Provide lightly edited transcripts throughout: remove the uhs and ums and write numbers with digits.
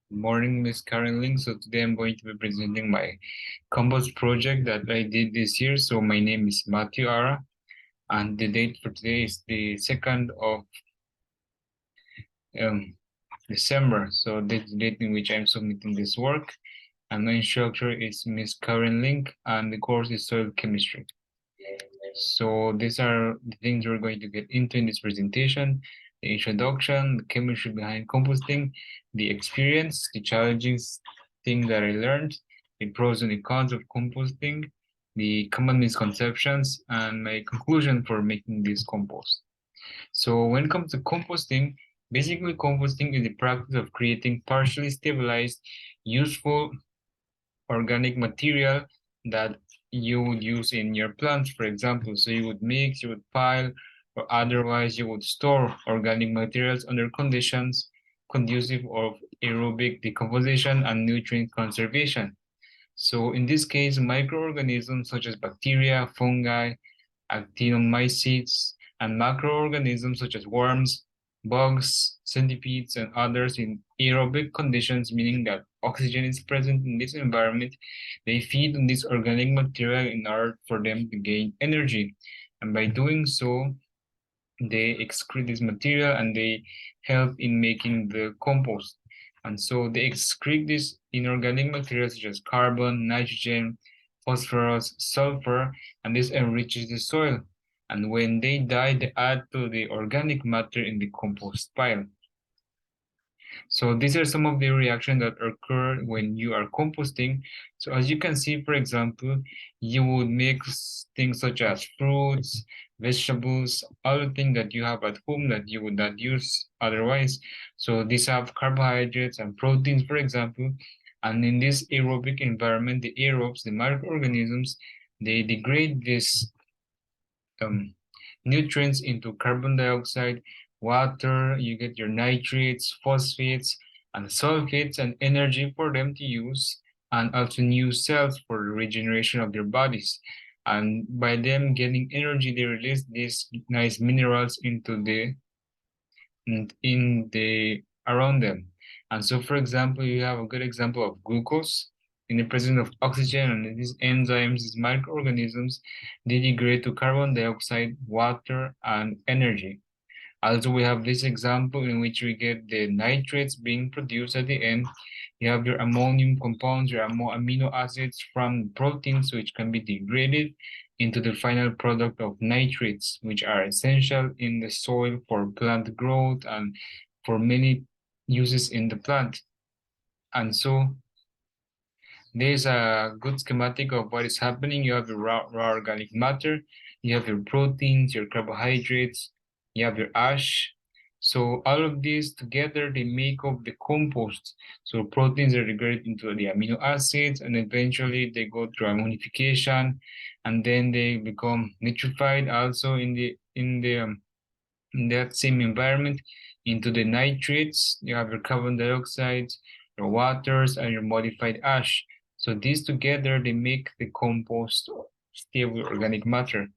Morning, Miss Karen. So today I'm going to be presenting my compost project that I did this year. So my name is Matthew Ara, and the date for today is the 2nd of um, December. So that's the date in which I'm submitting this work. And my instructor is Miss Karen Link, and the course is soil chemistry. So these are the things we're going to get into in this presentation: the introduction, the chemistry behind composting, the experience, the challenges, things that I learned, the pros and the cons of composting, the common misconceptions, and my conclusion for making this compost. So when it comes to composting, basically composting is the practice of creating partially stabilized, useful organic material that you would use in your plants, for example. So you would mix, you would pile, or otherwise you would store organic materials under conditions conducive of aerobic decomposition and nutrient conservation. So in this case, microorganisms such as bacteria, fungi, actinomycetes, and macroorganisms such as worms, bugs, centipedes, and others in aerobic conditions, meaning that oxygen is present in this environment, they feed on this organic material in order for them to gain energy. And by doing so, they excrete this material and they help in making the compost. And so they excrete this inorganic materials such as carbon, nitrogen, phosphorus, sulfur, and this enriches the soil. And when they die, they add to the organic matter in the compost pile. So these are some of the reactions that occur when you are composting. So as you can see, for example, you would mix things such as fruits, vegetables, other things that you have at home that you would not use otherwise. So these have carbohydrates and proteins, for example. And in this aerobic environment, the aerobes, the microorganisms, they degrade this nutrients into carbon dioxide, water, you get your nitrates, phosphates, and sulfates, and energy for them to use, and also new cells for the regeneration of their bodies. And by them getting energy, they release these nice minerals into the around them. And so, for example, you have a good example of glucose in the presence of oxygen, and these enzymes, these microorganisms, they degrade to carbon dioxide, water, and energy. Also, we have this example in which we get the nitrates being produced at the end. You have your ammonium compounds, your amino acids from proteins, which can be degraded into the final product of nitrates, which are essential in the soil for plant growth and for many uses in the plant. And so there's a good schematic of what is happening. You have your raw organic matter, you have your proteins, your carbohydrates, you have your ash. So all of these together, they make up the compost. So proteins are degraded into the amino acids, and eventually they go through ammonification, and then they become nitrified also in that same environment into the nitrates. You have your carbon dioxide, your waters, and your modified ash. So these together, they make the compost stable organic matter.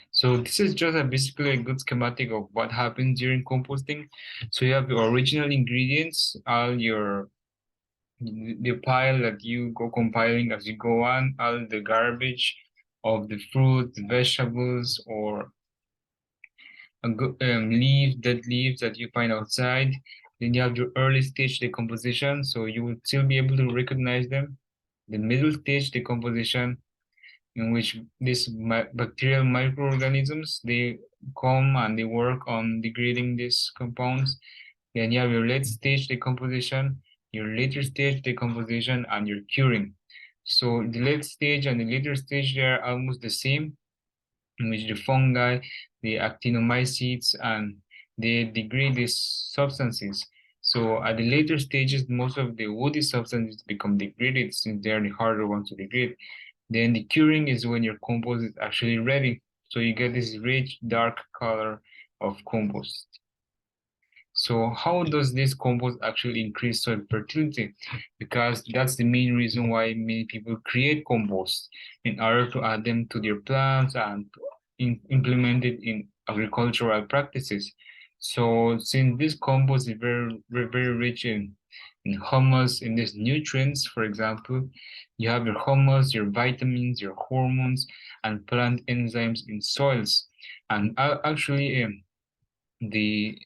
So this is just basically a good schematic of what happens during composting. So you have your original ingredients, all the pile that you go compiling as you go on, all the garbage of the fruit, the vegetables, or dead leaves that you find outside. Then you have your early stage decomposition, so you will still be able to recognize them. The middle stage decomposition, in which these bacterial microorganisms, they come and they work on degrading these compounds. Then you have your late stage decomposition, your later stage decomposition, and your curing. So the late stage and the later stage, they are almost the same, in which the fungi, the actinomycetes, and they degrade these substances. So at the later stages, most of the woody substances become degraded since they are the harder ones to degrade. Then the curing is when your compost is actually ready. So you get this rich, dark color of compost. So how does this compost actually increase soil fertility? Because that's the main reason why many people create compost, in order to add them to their plants and implement it in agricultural practices. So since this compost is very rich in humus, in these nutrients, for example, you have your humus, your vitamins, your hormones, and plant enzymes in soils. And actually, the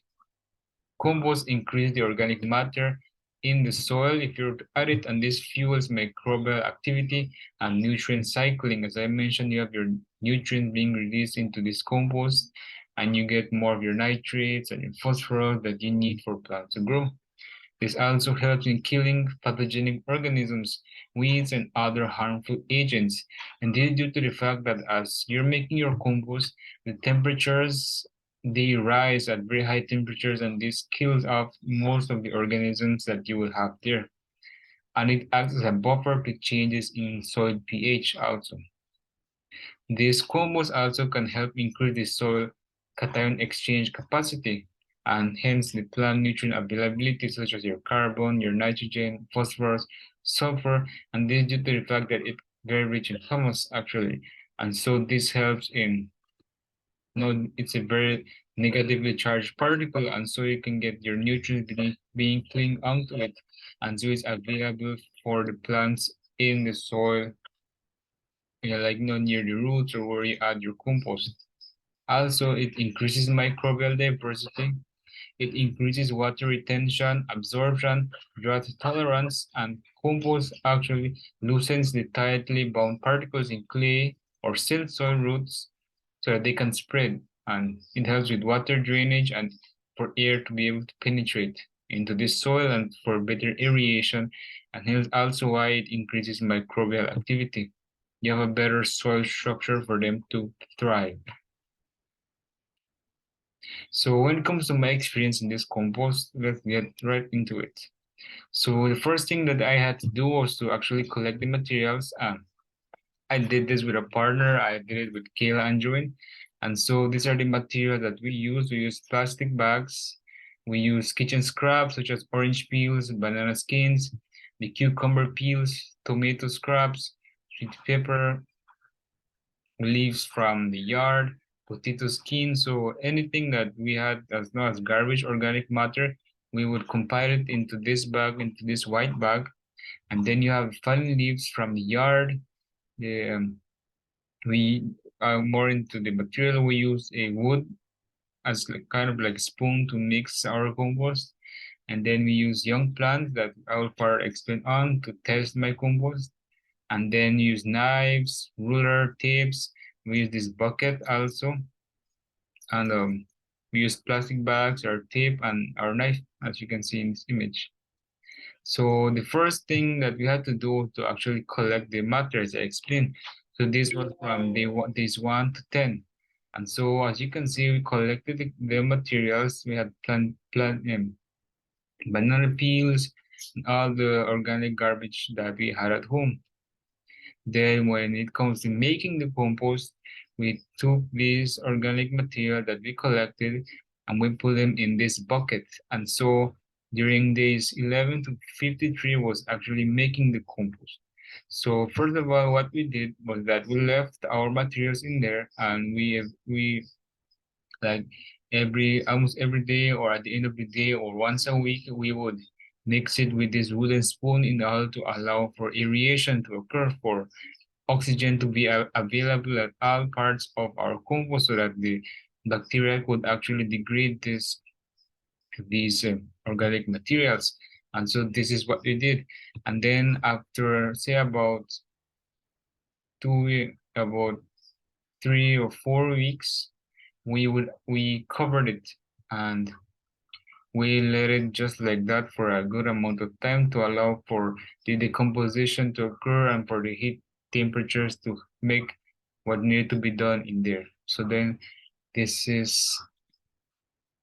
compost increase the organic matter in the soil if you add it, and this fuels microbial activity and nutrient cycling. As I mentioned, you have your nutrients being released into this compost, and you get more of your nitrates and your phosphorus that you need for plants to grow. This also helps in killing pathogenic organisms, weeds, and other harmful agents. And this is due to the fact that as you're making your compost, the temperatures they rise at very high temperatures, and this kills off most of the organisms that you will have there. And it acts as a buffer to changes in soil pH also. This compost also can help increase the soil cation exchange capacity and hence the plant nutrient availability such as your carbon, your nitrogen, phosphorus, sulfur, and this due to the fact that it's very rich in humus actually. And so this helps in, it's a very negatively charged particle, and so you can get your nutrients being clinging onto it, and so it's available for the plants in the soil, like near the roots or where you add your compost. Also, it increases microbial diversity. It increases water retention, absorption, drought tolerance, and compost actually loosens the tightly bound particles in clay or silt soil roots so that they can spread. And it helps with water drainage and for air to be able to penetrate into this soil and for better aeration. And here's also why it increases microbial activity. You have a better soil structure for them to thrive. So when it comes to my experience in this compost, let's get right into it. So the first thing that I had to do was to actually collect the materials. I did this with a partner. I did it with Kayla and Join. And so these are the materials that we use. We use plastic bags. We use kitchen scraps such as orange peels, banana skins, the cucumber peels, tomato scraps, sweet pepper, leaves from the yard, potato skin. So anything that we had as not as garbage organic matter, we would compile it into this bag, into this white bag. And then you have fallen leaves from the yard. The, we are more into the material. We use a wood as like, kind of like spoon to mix our compost. And then we use young plants that I will further explain on to test my compost, and then use knives, ruler, tapes. We use this bucket also, and we use plastic bags, our tape, and our knife, as you can see in this image. So the first thing that we had to do to actually collect the materials, I explained. So this was from days 1 to 10. And so as you can see, we collected the materials. We had banana peels, and all the organic garbage that we had at home. Then when it comes to making the compost, we took this organic material that we collected and we put them in this bucket. And so during days 11 to 53 was actually making the compost. So first of all, what we did was that we left our materials in there, and we like almost every day or at the end of the day or once a week, we would mix it with this wooden spoon in order to allow for aeration to occur, for oxygen to be available at all parts of our compost so that the bacteria could actually degrade these organic materials. And so this is what we did. And then after say about 3 or 4 weeks, we covered it and we let it just like that for a good amount of time to allow for the decomposition to occur and for the heat temperatures to make what needed to be done in there. So then this is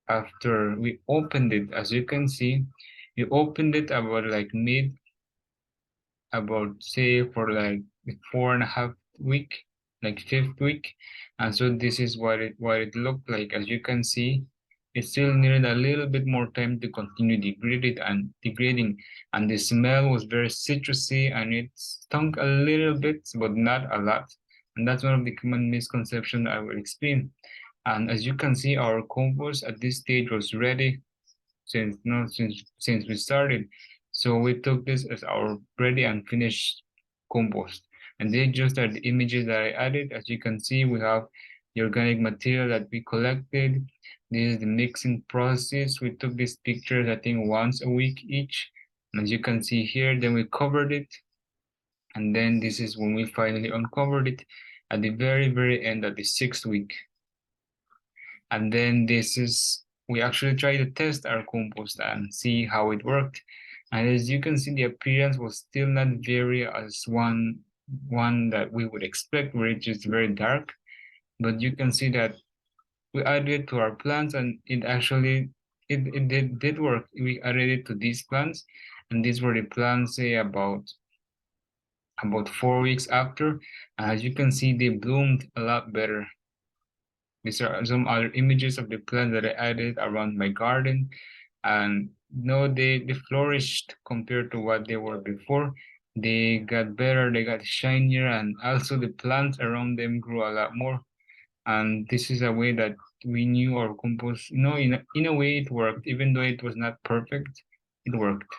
after we opened it. As you can see, we opened it about like about say for like the 4.5 week, like fifth week. And so this is what it looked like. As you can see, it still needed a little bit more time to continue degrading, and the smell was very citrusy and it stunk a little bit, but not a lot. And that's one of the common misconceptions I will explain. And as you can see, our compost at this stage was ready since no since we started. So we took this as our ready and finished compost. And they just are the images that I added. As you can see, we have the organic material that we collected. This is the mixing process. We took these pictures, I think, once a week each. And as you can see here, then we covered it. And then this is when we finally uncovered it at the very, very end of the 6th week. And then this is, we actually tried to test our compost and see how it worked. And as you can see, the appearance was still not very as one that we would expect, where it's just very dark. But you can see that we added it to our plants and it actually it did work. We added it to these plants, and these were the plants, say about 4 weeks after. As you can see, they bloomed a lot better. These are some other images of the plants that I added around my garden. And no, they flourished compared to what they were before. They got better, they got shinier, and also the plants around them grew a lot more. And this is a way that we knew our compost, in a way it worked, even though it was not perfect, it worked.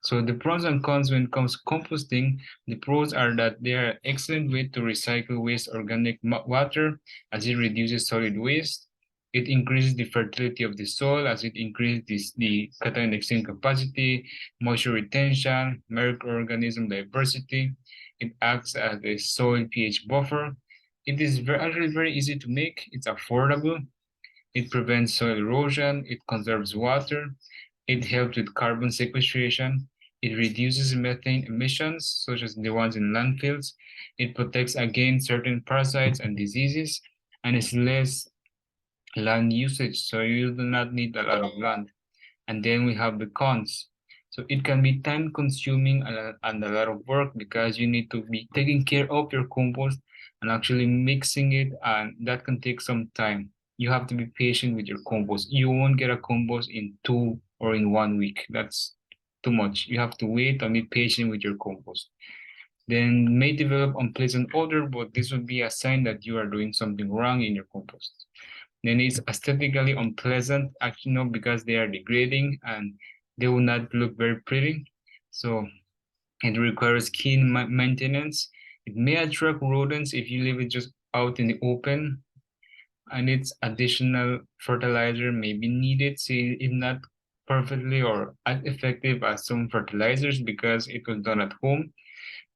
So the pros and cons when it comes to composting, the pros are that they are an excellent way to recycle waste organic water as it reduces solid waste. It increases the fertility of the soil as it increases the cation exchange capacity, moisture retention, microorganism diversity. It acts as a soil pH buffer. It is actually very easy to make. It's affordable. It prevents soil erosion. It conserves water. It helps with carbon sequestration. It reduces methane emissions, such as the ones in landfills. It protects against certain parasites and diseases, and it's less land usage, so you do not need a lot of land. And then we have the cons. So it can be time consuming and a lot of work because you need to be taking care of your compost and actually mixing it, and that can take some time. You have to be patient with your compost. You won't get a compost in 2 or in 1 week. That's too much. You have to wait and be patient with your compost. Then may develop unpleasant odor, but this would be a sign that you are doing something wrong in your compost. Then it's aesthetically unpleasant, actually, no, because they are degrading and they will not look very pretty. So it requires keen maintenance. It may attract rodents if you leave it just out in the open, and its additional fertilizer may be needed. See, it's not perfectly or as effective as some fertilizers because it was done at home.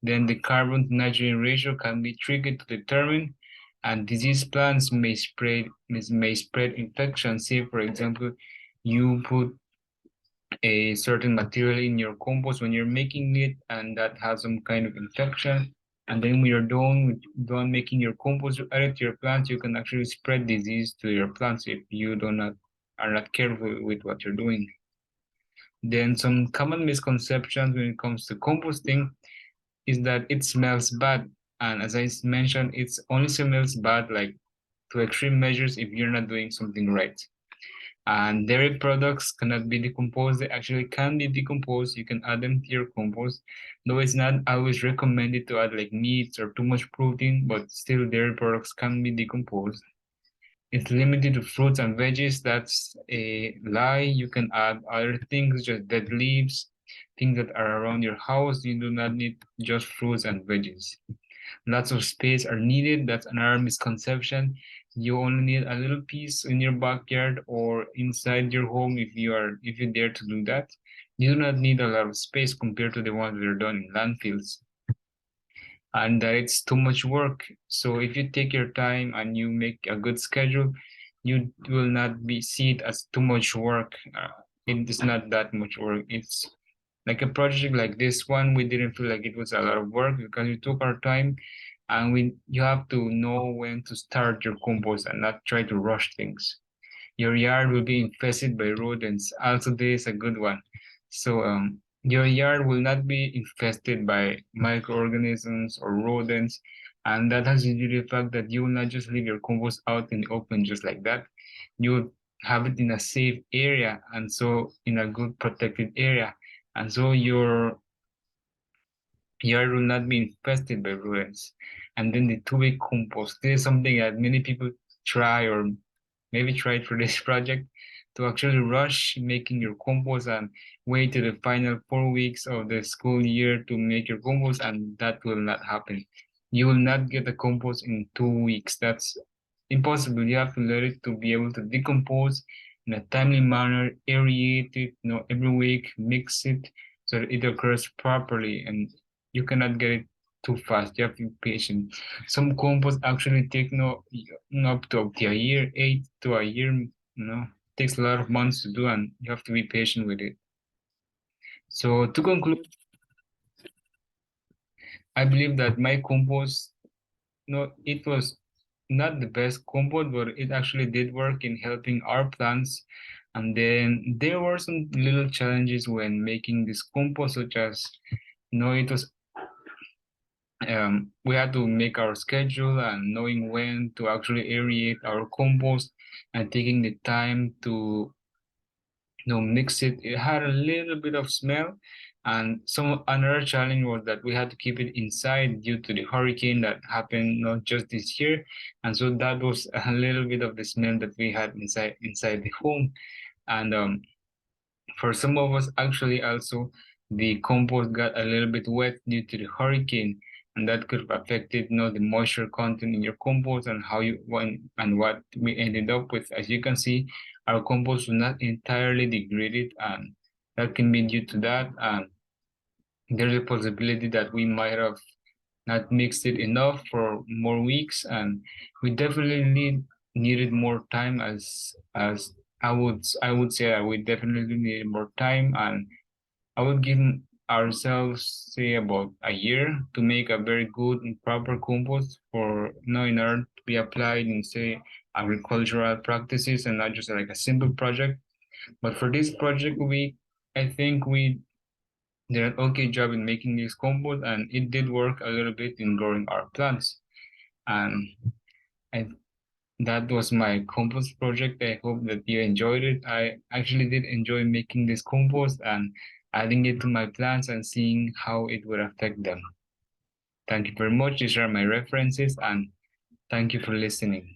Then the carbon to nitrogen ratio can be tricky to determine, and disease plants may spread infection. Say, for example, you put a certain material in your compost when you're making it, and that has some kind of infection. And then when you're done making your compost, you add it to your plants, you can actually spread disease to your plants if you do not are not careful with what you're doing. Then some common misconceptions when it comes to composting is that it smells bad. And as I mentioned, it only smells bad like to extreme measures if you're not doing something right. And dairy products cannot be decomposed. They actually can be decomposed. You can add them to your compost, though it's not always recommended to add like meats or too much protein, but still dairy products can be decomposed. It's limited to fruits and veggies. That's a lie. You can add other things, just dead leaves, things that are around your house. You do not need just fruits and veggies. Lots of space are needed. That's another misconception. You only need a little piece in your backyard or inside your home if you dare to do that. You do not need a lot of space compared to the ones that are done in landfills, and that it's too much work. So if you take your time and you make a good schedule, you will not be see it as too much work. It is not that much work. It's like a project like this one, we didn't feel like it was a lot of work because we took our time, and you have to know when to start your compost and not try to rush things. Your yard will be infested by rodents. Also, this is a good one. So your yard will not be infested by microorganisms or rodents, and that has to do with the fact that you will not just leave your compost out in the open just like that. You will have it in a safe area, and so in a good protected area, and so your yard will not be infested by rodents. and then the two-way compost. This is something that many people try or maybe try for this project, to actually rush making your compost and wait to the final 4 weeks of the school year to make your compost, and that will not happen. You will not get the compost in 2 weeks. That's impossible. You have to let it to be able to decompose in a timely manner, aerate it, every week, mix it so that it occurs properly, and you cannot get it too fast. You have to be patient. Some compost actually take up to up to a year, 8 to a year, takes a lot of months to do, and you have to be patient with it. So to conclude, I believe that my compost, it was not the best compost, but it actually did work in helping our plants. And then there were some little challenges when making this compost, such as, it was we had to make our schedule and knowing when to actually aerate our compost and taking the time to mix it. It had a little bit of smell, and another challenge was that we had to keep it inside due to the hurricane that happened not just this year, and so that was a little bit of the smell that we had inside the home. And for some of us, actually, also the compost got a little bit wet due to the hurricane, and that could have affected, the moisture content in your compost and how you went and what we ended up with. As you can see, our compost was not entirely degraded, and that can be due to that. And there's a possibility that we might have not mixed it enough for more weeks, and we definitely needed more time. As I would say that we definitely needed more time, and I would give ourselves, say, about a year to make a very good and proper compost for, in order to be applied in, say, agricultural practices and not just like a simple project. But for this project, I think we did an okay job in making this compost, and it did work a little bit in growing our plants. And I that was my compost project. I hope that you enjoyed it. I actually did enjoy making this compost and adding it to my plants and seeing how it would affect them. Thank you very much. These are my references, and thank you for listening.